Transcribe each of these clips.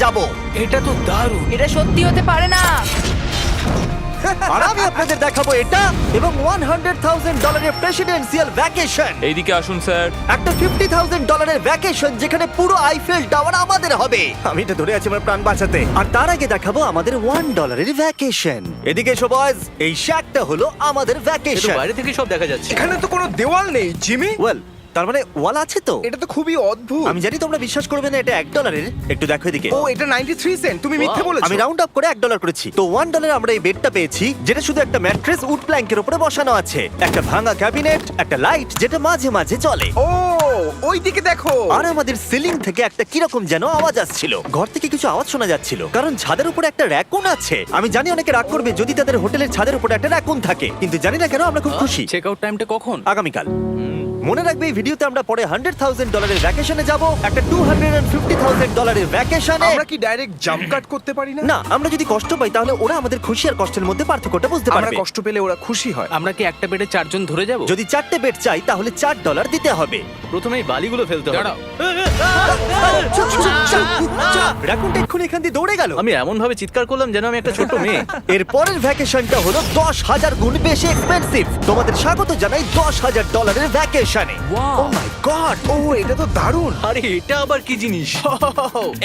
যাব। এটা তো দারুণ। এটা সত্যি হতে পারে না। আর আমি আপনাদের দেখাবো এটা এবং $100,000 প্রেসিডেন্সিয়াল ভ্যাকেশন। এইদিকে আসুন স্যার। একটা $50,000 ভ্যাকেশন যেখানে পুরো আইফেল টাওয়ার আমাদের হবে। আমি এটা ধরে আছি আমার প্রাণ বাঁচাতে। আর তার আগে দেখাবো আমাদের $1 ভ্যাকেশন। এদিকে এসো বয়স, এই শ্যাকটা হলো আমাদের ভ্যাকেশন। বাইরে থেকে সব দেখা যাচ্ছে। এখানে তো কোনো দেওয়াল নেই জিমি। ওয়েল, তার মানে ওয়াল আছে তো? এটা তো খুবই অদ্ভুত। আমি জানি তোমরা বিশ্বাস করবে না, এটা $1। একটু দেখো এদিকে। ও এটা 93 সেন্ট, তুমি মিথ্যে বলেছো। আমি রাউন্ড আপ করে $1 করেছি। তো $1 আমরা এই বেডটা পেয়েছি, যেটা শুধু একটা ম্যাট্রেস উড প্ল্যাঙ্কের উপরে বসানো আছে, একটা ভাঙা ক্যাবিনেট, একটা লাইট যেটা মাঝে মাঝে জ্বলে, ও ওই দিকে দেখো। আর আমাদের সিলিং থেকে একটা কিরকম যেন আওয়াজ আসছিল। ঘর থেকে কিছু আওয়াজ শোনা যাচ্ছিল, কারণ ছাদের উপরে একটা র‍্যাকুন আছে। আমি জানি অনেকে রাগ করবে যদি তাদের হোটেলের ছাদের উপরে একটা র‍্যাকুন থাকে, কিন্তু জানি না কেন আমরা খুব খুশি। চেক আউট টাইমটা কখন? আগামীকাল। মনে রাখবে এই ভিডিওতে আমরা পরে $100,000 ভ্যাকেশনে যাব, একটা $250,000 ভ্যাকেশনে। আমরা কি ডাইরেক্ট জাম্প কাট করতে পারি না? না, আমরা যদি কষ্ট পাই তাহলে ওরা আমাদের খুশি আর কষ্টের মধ্যে পার্থক্যটা বুঝতে আমরা পারবে। কষ্ট পেলে ওরা খুশি হয়। আমরা কি একটা বেডে 4 জন ধরে যাব? যদি 4টে বেড চাই তাহলে $4 দিতে হবে। প্রথমেই বালিগুলো ফেলতে হবে। দাঁড়াও। রাকুনটা এক্ষুনি এখান দিয়ে দৌড়ে গেল। আমি এমন ভাবে চিৎকার করলাম যেন আমি একটা ছোট মেয়ে। এর পরের ভ্যাকেশনটা হলো 10,000 গুণ বেশি এক্সপেন্সিভ। তোমাদের স্বাগত জানাই $10,000 ভ্যাকেশনে। ও মাই গড, ও এটা তো দারুণ। আরে এটা আবার কি জিনিস?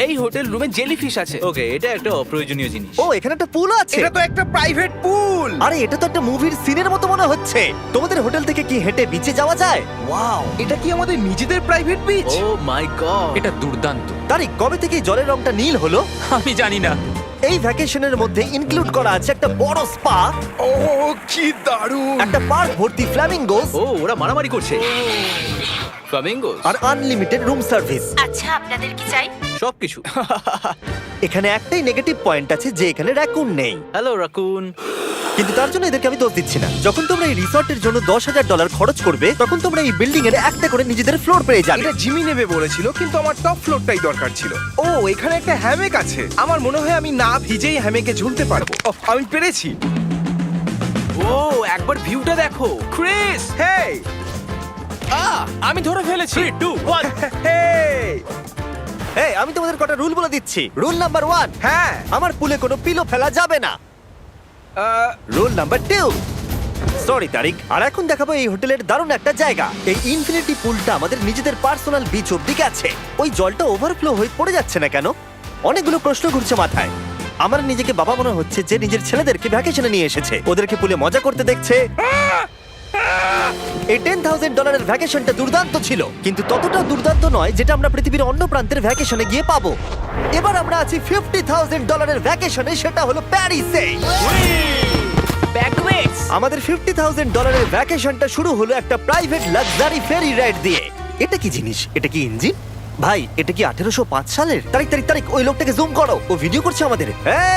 এই হোটেল রুমে জেলিফিশ আছে। ওকে, এটা একটা অপ্রয়োজনীয় জিনিস। ও এখানে একটা পুল আছে। এটা তো একটা প্রাইভেট পুল। আরে এটা তো একটা মুভির সিনের মতো মনে হচ্ছে। তোমাদের হোটেল থেকে কি হেঁটে বিচে যাওয়া যায়? ওয়াও। এটা কি আমাদের নিজেদের প্রাইভেট বিচ? ও মাই গড। এটা দুর্দান্ত। তারিক, কবে থেকে এই জলের রংটা নীল হলো? আমি জানি না। এই ভ্যাকেশনের মধ্যে ইনক্লুড করা আছে একটা বড় স্পা, ও কি দারুণ। একটা পার্ক ভর্তি ফ্ল্যামিঙ্গোস, ও ওরা মারামারি করছে। ফ্লামিঙ্গোস আর আনলিমিটেড রুম সার্ভিস। আচ্ছা, আপনাদের কি চাই? সবকিছু। এখানে একটাই নেগেটিভ পয়েন্ট আছে যে এখানে র‍্যাকুন নেই, হ্যালো রাকুন। কিন্তু তার জন্য এদেরকে আমি দোষ দিচ্ছি না। যখন তোমরা এই রিসর্টের জন্য $10,000 খরচ করবে, তখন তোমরা এই বিল্ডিং এর একটা করে নিজেদের ফ্লোর পেয়ে যাবে। এটা জিমি নেবে বলেছিল, কিন্তু আমার টপ ফ্লোরটাই দরকার ছিল। ও এখানে একটা হ্যামেক আছে। আমার মনে হয় আমি না ভিজেই হ্যামেকে ঝুলতে পারবো। ওহ, আমি পেরেছি। ও একবার ভিউটা দেখো ক্রিস। হেই আমি ধরে ফেলেছি। 3 2 1 হেই। এই, আমি তোমাদের কটা রুল বলে দিচ্ছি। রুল নাম্বার 1, হ্যাঁ আমার পুলে কোনো পিলো ফেলা যাবে না। রুল নাম্বার 2, সরি তারিক। আর এখন দেখাবো এই হোটেলের দারুণ একটা জায়গা। এই ইনফিনিটি পুলটা আমাদের নিজেদের পার্সোনাল বিচ অব্দি আছে। ওই জলটা ওভারফ্লো হয়ে পড়ে যাচ্ছে না কেন? অনেকগুলো প্রশ্ন ঘুরছে মাথায়। আমার নিজেকে বাবা মনে হচ্ছে যে নিজের ছেলেদেরকে ভ্যাকেশনে নিয়ে এসেছে, ওদেরকে পুলে মজা করতে দেখছে। এই $10,000 ভ্যাকেশনটা দুর্দান্ত ছিল, কিন্তু ততটা দুর্দান্ত নয় যেটা আমরা পৃথিবীর অন্য প্রান্তের ভ্যাকেশনে গিয়ে পাবো। এবার আমরা আছি $50,000 ভ্যাকেশনে, সেটা হলো প্যারিসে। ব্যাকওয়েটস। আমাদের $50,000 ভ্যাকেশনটা শুরু হলো একটা প্রাইভেট লাক্সারি ফেরি রাইড দিয়ে। এটা কি জিনিস? এটা কি ইঞ্জিন? ভাই, এটা কি 1805 সালের? তারিক তারিক তারিক, ওই লোকটাকে জুম করো, ও ভিডিও করছে আমাদের।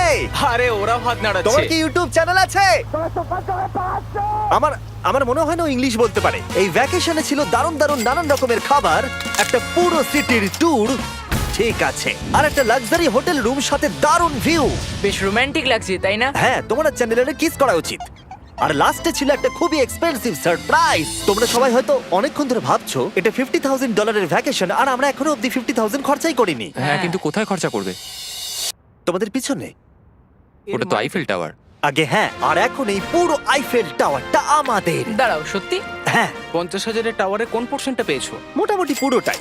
এই, আরে ওরা হাত তোমার নাড়াচ্ছে। কি ইউটিউব চ্যানেল আছে? আমার মনে হয় না ও ইংলিশ বলতে পারে। এই ভ্যাকেশনে ছিল দারুণ দারুণ নানান রকমের খাবার, একটা পুরো সিটির ট্যুর, ঠিক আছে, আর একটা লাক্সারি হোটেল রুম সাথে দারুণ ভিউ। বেশ রোমান্টিক লাগছে, তাই না? হ্যাঁ, তোমার চ্যানেলের কিস করা উচিত। আর লাস্টে ছিল একটা খুবই এক্সপেন্সিভ সারপ্রাইজ। তোমরা সবাই হয়তো অনেকক্ষণ ধরে ভাবছো এটা $50,000 ভ্যাকেশন, আর আমরা এখনো অব্দি 50,000 খরচাই করিনি। হ্যাঁ, কিন্তু কোথায় খরচা করবে? তোমাদের পিছনে ওটা তো আইফেল টাওয়ার। আগে, হ্যাঁ, আর এখন এই পুরো আইফেল টাওয়ারটা আমাদের। দাঁড়াও, সত্যি? হ্যাঁ, 50,000-এর টাওয়ারের কোন পোর্শনটা পেয়েছো? মোটামুটি পুরোটাই।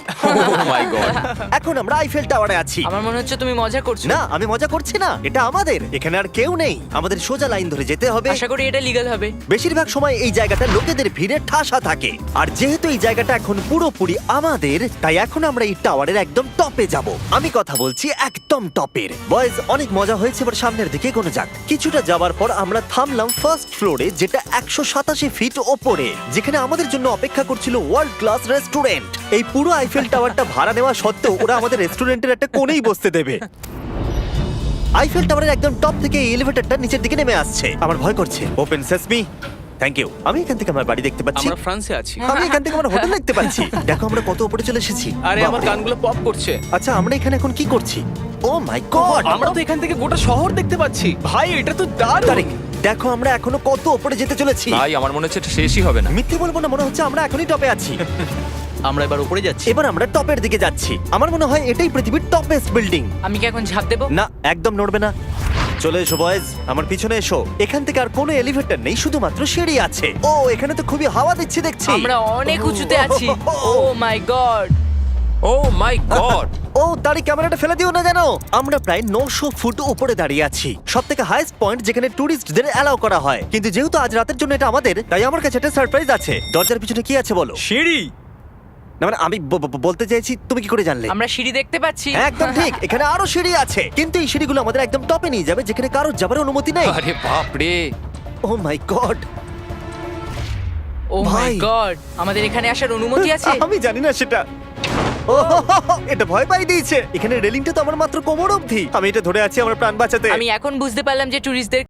ও মাই গড। এখন আমরা আইফেল টাওয়ারে আছি। আমার মনে হচ্ছে তুমি মজা করছো। না, আমি মজা করছি না, এটা আমাদের। এখানে আর কেউ নেই, আমাদের সোজা লাইন ধরে যেতে হবে। আশা করি এটা লিগ্যাল হবে। বেশিরভাগ সময় এই জায়গাটা লোকেদের ভিড়ে ঠাসা থাকে, আর যেহেতু এই জায়গাটা এখন পুরোপুরি আমাদের, তাই এখন আমরা এই টাওয়ারের একদম টপে যাব। আমি কথা বলছি একদম টপের। বয়েজ, অনেক মজা হয়েছে, এবার সামনের দিকে কোনো যাক। কিছুটা যাওয়ার পর আমরা থামলাম ফার্স্ট ফ্লোরে, যেটা 187 ফিট ওপরে, যেখানে আমাদের জন্য অপেক্ষা করছিল ওয়ার্ল্ড ক্লাস রেস্টুরেন্ট। এই পুরো আইফেল টাওয়ারটা ভাড়া নেওয়া সত্ত্বেও ওরা আমাদের রেস্টুরেন্টের একটা কোণেই বসতে দেবে। আইফেল টাওয়ারের একদম টপ থেকে এই এলিভেটরটা নিচের দিকে নেমে আসছে। আমার ভয় করছে। Open sesame. Thank you. আমি এখান থেকে আমার বাড়ি দেখতে পাচ্ছি। আমরা ফ্রান্সে আছি। আমি এখান থেকে আমার হোটেল দেখতে পাচ্ছি। দেখো আমরা কত উপরে চলে এসেছি। আরে আমার বাপরে। কানগুলো পপ করছে। আচ্ছা, আমরা এখানে এখন কি করছি? ও মাই গড, আমরা তো এখান থেকে গোটা শহর দেখতে পাচ্ছি। ভাই এটা তো দারুণ। তারিক, দেখো আমরা এখনো কত উপরে যেতে চলেছি। ভাই, আমার মনে হচ্ছে এটা শেষই হবে না। মিথ্যে বলবো না, মনে হচ্ছে আমরা এখনই টপে আছি। আমরা এবার উপরে যাচ্ছি। এবার আমরা টপের দিকে যাচ্ছি। আমার মনে হয় এটাই পৃথিবীর টপেস্ট বিল্ডিং। আমি কি এখন ঝাঁপ দেবো? না, একদম নড়বে না। চলে এসো বয়েজ, আমার পিছনে এসো। এখান থেকে আর কোনো এলিভেটর নেই, শুধুমাত্র সিঁড়ি আছে। ও, এখানে তো খুবই হাওয়া দিচ্ছে দেখছি। আমরা অনেক উঁচুতে আছি। ও মাই গড! ও মাই গড! ও, তারই ক্যামেরাটা ফেলে দিও না যেন। আমরা প্রায় 900 ফুট উপরে দাঁড়িয়ে আছি, সব থেকে হাইস্ট পয়েন্ট যেখানে টুরিস্টদের অ্যালাউ করা হয়। কিন্তু যেহেতু আজ রাতের জন্য এটা আমাদের, তাই আমার কাছে একটা সারপ্রাইজ আছে। দরজার পিছনে কি আছে বলো? সিঁড়ি। না মানে আমি বলতে চাইছি, তুমি কি করে জানলে? আমরা সিঁড়ি দেখতে পাচ্ছি। হ্যাঁ, একদম ঠিক। এখানে আরো সিঁড়ি আছে, কিন্তু এই সিঁড়িগুলো আমাদের একদম টপে নিয়ে যাবে, যেখানে কারোর যাবার অনুমতি নেই। আরে বাপ রে! ও মাই গড! ও মাই ভাই। গড! আমাদের এখানে আসার অনুমতি আছে? আমি জানি না সেটা। ও, এটা ভয় পাই দিয়েছে। এখানে রেলিংটা তো আমার মাত্র কোমর অবধি। আমি এটা ধরে আছি আমার প্রাণ বাঁচাতে। আমি এখন বুঝতে পারলাম যে ট্যুরিস্টদের